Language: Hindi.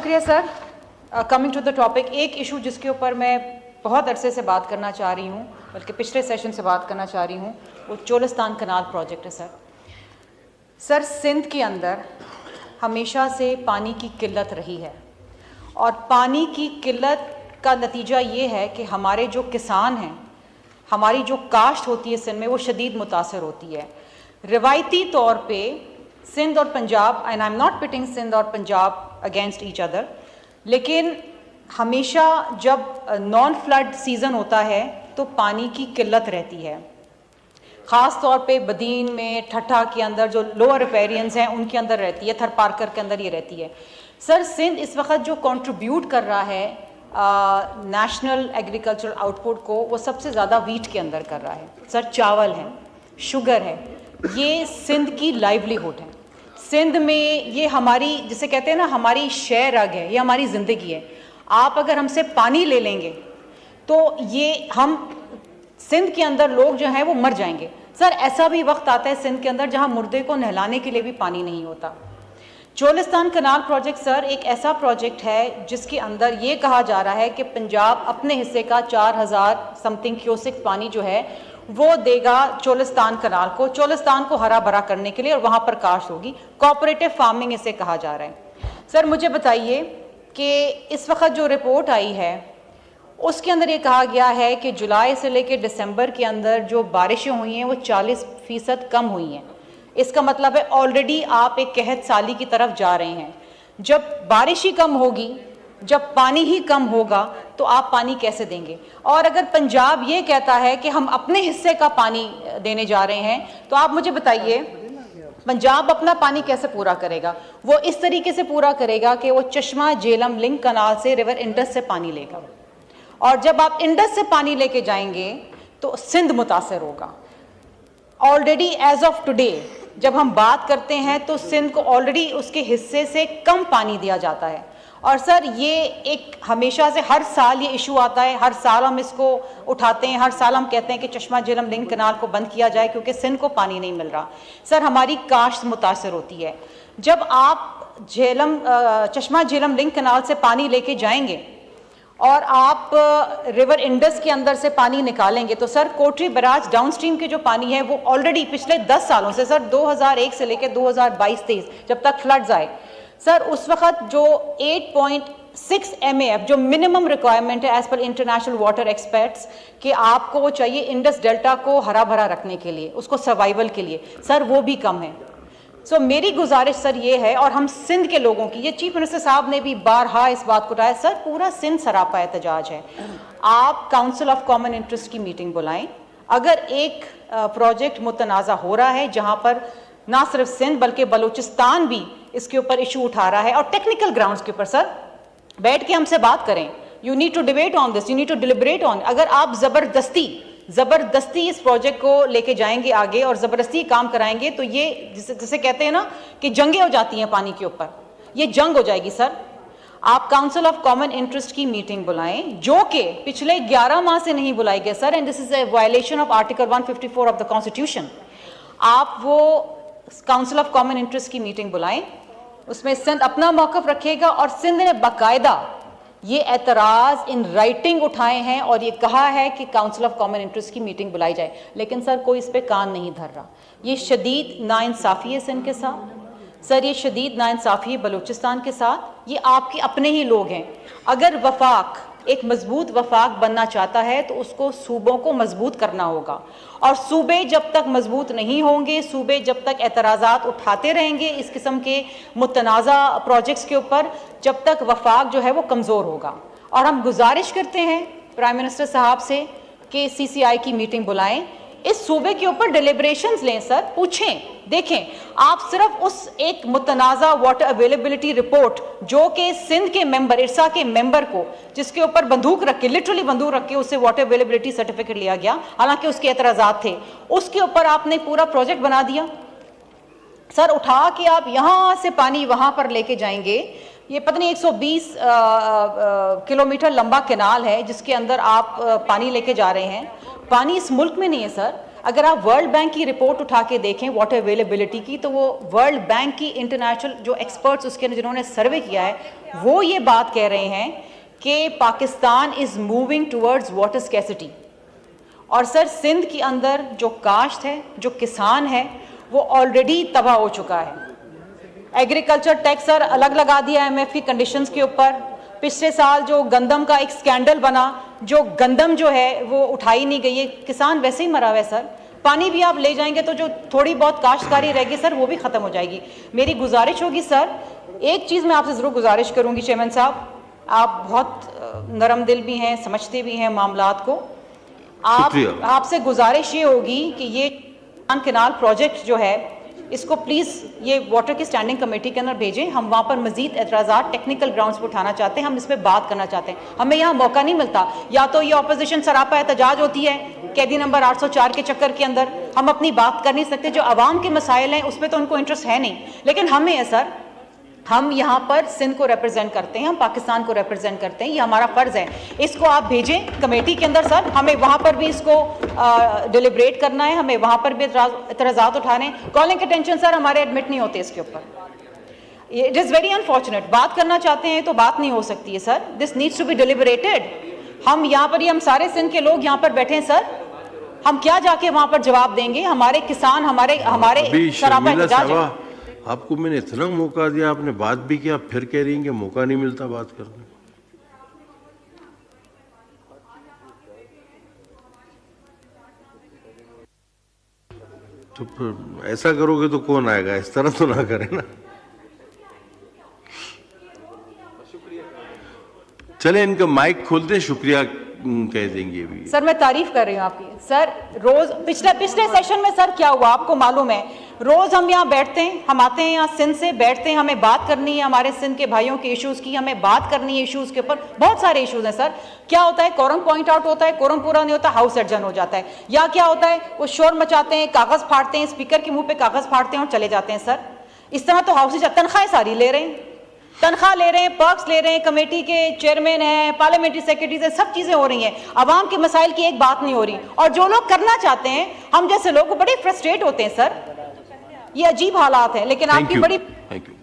शुक्रिया sir. Coming to the topic, एक इशू जिसके ऊपर मैं बहुत अरसे से बात करना चाह रही हूँ, बल्कि पिछले सेशन से बात करना चाह रही हूँ, वो चोलिस्तान कनाल प्रोजेक्ट है सर। सिंध के अंदर हमेशा से पानी की किल्लत रही है और पानी की किल्लत का नतीजा ये है कि हमारे जो किसान हैं, हमारी जो काश्त होती है सिंध में, वो शदीद मुतासर होती है। रिवायती तौर पे सिंध और Punjab, and I am not pitting Sindh और पंजाब अगेंस्ट ईच अदर, लेकिन हमेशा जब नॉन फ्लड सीज़न होता है तो पानी की किल्लत रहती है। ख़ास तौर पे बदीन में, ठट्ठा के अंदर जो लोअर रिपेरियंस हैं उनके अंदर रहती है, थरपारकर के अंदर ये रहती है। सर सिंध इस वक्त जो कंट्रीब्यूट कर रहा है नेशनल एग्रीकल्चरल आउटपुट को, वो सबसे ज़्यादा वीट के अंदर कर रहा है सर। चावल है, शुगर है, ये सिंध की लाइवलीहुड है। सिंध में ये हमारी, जिसे कहते हैं ना, हमारी शय रग है, ये हमारी ज़िंदगी है। आप अगर हमसे पानी ले लेंगे तो ये हम सिंध के अंदर लोग जो हैं वो मर जाएंगे सर। ऐसा भी वक्त आता है सिंध के अंदर जहां मुर्दे को नहलाने के लिए भी पानी नहीं होता। चोलिस्तान कनाल प्रोजेक्ट सर एक ऐसा प्रोजेक्ट है जिसके अंदर ये कहा जा रहा है कि पंजाब अपने हिस्से का 4000 समथिंग क्यूसेक पानी जो है वो देगा चोलिस्तान कनाल को, चोलिस्तान को हरा भरा करने के लिए, और वहाँ पर काश्त होगी। कोऑपरेटिव फार्मिंग इसे कहा जा रहा है। सर मुझे बताइए कि इस वक्त जो रिपोर्ट आई है उसके अंदर ये कहा गया है कि जुलाई से लेकर दिसंबर के अंदर जो बारिशें हुई हैं वो 40% कम हुई हैं। इसका मतलब है ऑलरेडी आप एक कहत साली की तरफ जा रहे हैं। जब बारिश ही कम होगी, जब पानी ही कम होगा, तो आप पानी कैसे देंगे? और अगर पंजाब ये कहता है कि हम अपने हिस्से का पानी देने जा रहे हैं, तो आप मुझे बताइए पंजाब अपना पानी कैसे पूरा करेगा? वो इस तरीके से पूरा करेगा कि वो चश्मा झेलम लिंक कनाल से रिवर इंडस से पानी लेगा, और जब आप इंडस से पानी लेके जाएंगे तो सिंध मुतासर होगा। ऑलरेडी एज ऑफ टुडे जब हम बात करते हैं तो सिंध को ऑलरेडी उसके हिस्से से कम पानी दिया जाता है। और सर ये एक हमेशा से हर साल ये इशू आता है, हर साल हम इसको उठाते हैं, हर साल हम कहते हैं कि चश्मा झेलम लिंक कनाल को बंद किया जाए क्योंकि सिंध को पानी नहीं मिल रहा। सर हमारी काश्त मुतासर होती है। जब आप चश्मा झेलम लिंक कनाल से पानी लेके जाएंगे और आप रिवर इंडस के अंदर से पानी निकालेंगे तो सर कोटरी बैराज डाउनस्ट्रीम के जो पानी है वो ऑलरेडी पिछले 10 सालों से सर 2001 से लेकर 2022-23 जब तक फ्लड्स आए सर, उस वक्त जो 8.6 MAF जो मिनिमम रिक्वायरमेंट है as per international water experts कि आपको वो चाहिए इंडस डेल्टा को हरा भरा रखने के लिए, उसको सर्वाइवल के लिए, सर वो भी कम है। सो मेरी गुजारिश सर ये है, और हम सिंध के लोगों की, ये चीफ मिनिस्टर साहब ने भी बारहा इस बात को उठाया, सर पूरा सिंध सरापा एहतजाज है। आप काउंसिल ऑफ कॉमन इंटरेस्ट की मीटिंग बुलाएं। अगर एक प्रोजेक्ट मुतनाज़ा हो रहा है जहाँ पर ना सिर्फ सिंध बल्कि बलूचिस्तान भी इसके ऊपर इशू उठा रहा है और टेक्निकल ग्राउंड्स के ऊपर, सर बैठ के हमसे बात करें। You need to debate on this, you need to deliberate on. अगर आप ज़बरदस्ती इस प्रोजेक्ट को लेके जाएंगे आगे और ज़बरदस्ती काम कराएंगे तो ये जिसे कहते हैं ना कि जंगें हो जाती हैं पानी के ऊपर, ये जंग हो जाएगी। सर आप काउंसिल ऑफ कॉमन इंटरेस्ट की मीटिंग बुलाएं जो कि पिछले 11 माह से नहीं बुलाई गई sir, and this is a violation of article 154 of the constitution. आप वो काउंसिल ऑफ कॉमन इंटरेस्ट की मीटिंग बुलाएं, उसमें सिंध अपना मौक़िफ़ रखेगा, और सिंध ने बाकायदा ये एतराज़ इन राइटिंग उठाए हैं और ये कहा है कि काउंसिल ऑफ कॉमन इंटरेस्ट की मीटिंग बुलाई जाए, लेकिन सर कोई इस पर कान नहीं धर रहा। ये शदीद नाइंसाफ़ी है सिंध के साथ सर, ये शदीद नाइंसाफ़ी है बलूचिस्तान के साथ। ये आपके अपने ही लोग हैं। अगर वफाक एक मजबूत वफाक बनना चाहता है तो उसको सूबों को मजबूत करना होगा, और सूबे जब तक मजबूत नहीं होंगे, सूबे जब तक एतराज़ात उठाते रहेंगे इस किस्म के मुतनाज़ा प्रोजेक्ट्स के ऊपर, जब तक वफाक जो है वो कमज़ोर होगा। और हम गुजारिश करते हैं प्राइम मिनिस्टर साहब से कि CCI की मीटिंग बुलाएं, इस सूबे के ऊपर डिलिब्रेशंस लें सर, पूछें, देखें। आप सिर्फ उस एक मुतनाज़ा वाटर अवेलेबिलिटी रिपोर्ट जो कि सिंध के मेंबर, इरसा के मेंबर को, जिसके ऊपर बंदूक रख के, लिटरली बंदूक रख के उससे वाटर अवेलेबिलिटी सर्टिफिकेट लिया गया, हालांकि उसके एतराज़ात थे, उसके ऊपर आपने पूरा प्रोजेक्ट बना दिया। सर उठा के आप यहाँ से पानी वहाँ पर लेके जाएंगे, ये पता नहीं 120 किलोमीटर लंबा कैनाल है जिसके अंदर आप पानी लेके जा रहे हैं। पानी इस मुल्क में नहीं है सर, अगर आप वर्ल्ड बैंक की रिपोर्ट उठा के देखें वाटर अवेलेबिलिटी की, तो वो वर्ल्ड बैंक की इंटरनेशनल जो एक्सपर्ट्स उसके जिन्होंने सर्वे किया है वो ये बात कह रहे हैं कि Pakistan is moving towards water scarcity. और सर सिंध के अंदर जो काश्त है, जो किसान है, वो ऑलरेडी तबाह हो चुका है। एग्रीकल्चर टैक्स सर अलग लगा दिया एमएफ की कंडीशंस के ऊपर। पिछले साल जो गंदम का एक स्कैंडल बना, जो गंदम जो है वो उठाई नहीं गई है, किसान वैसे ही मरा हुआ है सर। पानी भी आप ले जाएंगे तो जो थोड़ी बहुत काश्तकारी रहेगी सर वो भी ख़त्म हो जाएगी। मेरी गुजारिश होगी सर, एक चीज़ मैं आपसे ज़रूर गुजारिश करूँगी चेयरमैन साहब, आप बहुत नरम दिल भी हैं, समझते भी हैं मामलात को। आपसे गुजारिश ये होगी कि ये कैनाल प्रोजेक्ट जो है इसको प्लीज़ ये वाटर की स्टैंडिंग कमेटी के अंदर भेजें। हम वहाँ पर मजीद एतराज़ात टेक्निकल ग्राउंड्स पर उठाना चाहते हैं, हम इस पर बात करना चाहते हैं। हमें यहाँ मौका नहीं मिलता, या तो ये ऑपोजिशन सरापा एहतजाज होती है कैदी नंबर 804 के चक्कर के अंदर, हम अपनी बात कर नहीं सकते। जो आवाम के मसाइल हैं उस पर तो उनको इंटरेस्ट है नहीं, लेकिन हमें है सर, हम यहाँ पर सिंध को रिप्रेजेंट करते हैं, हम पाकिस्तान को रिप्रेजेंट करते हैं, ये हमारा फ़र्ज़ है। इसको आप भेजें कमेटी के अंदर सर, हमें वहाँ पर भी इसको डिलिब्रेट करना है, हमें वहाँ पर भी एतराज़ात उठाने। कॉलिंग अटेंशन सर हमारे एडमिट नहीं होते इसके ऊपर। It is very unfortunate. बात करना चाहते हैं तो बात नहीं हो सकती है sir, this needs to be deliberated. हम यहाँ पर ही, हम सारे सिंध के लोग यहाँ पर बैठे हैं सर, हम क्या जाके वहाँ पर जवाब देंगे? हमारे किसान, हमारे सरापा एहतजाज। आपको मैंने इतना मौका दिया, आपने बात भी किया, फिर कह रही हैं कि मौका नहीं मिलता बात करने। तो फिर ऐसा करोगे तो कौन आएगा? इस तरह तो ना करें ना। चले इनका माइक खोलते, शुक्रिया कह देंगे अभी। सर मैं तारीफ कर रही हूँ आपकी। सर रोज पिछले सेशन में सर क्या हुआ आपको मालूम है? रोज हम यहाँ बैठते हैं, हम आते हैं यहाँ सिंध से, बैठते हैं, हमें बात करनी है हमारे सिंध के भाइयों के इश्यूज की, हमें बात करनी है इश्यूज के ऊपर। बहुत सारे इश्यूज हैं सर। क्या होता है, कोरम पॉइंट आउट होता है, कोरम पूरा नहीं होता, हाउस एडजर्न हो जाता है। या क्या होता है, वो शोर मचाते हैं, कागज फाड़ते हैं, स्पीकर के मुंह पे कागज फाड़ते हैं और चले जाते हैं सर। इस तरह तो हाउस तनख्वाहें सारी ले रहे हैं, तनख्वाह ले रहे हैं, पर्क्स ले रहे हैं, कमेटी के चेयरमैन हैं, पार्लियामेंट्री सेक्रेटरीज हैं, सब चीजें हो रही हैं, आवाम के मसाइल की एक बात नहीं हो रही। और जो लोग करना चाहते हैं, हम जैसे लोग बड़े फ्रस्ट्रेट होते हैं सर। ये अजीब हालात हैं, लेकिन आपकी बड़ी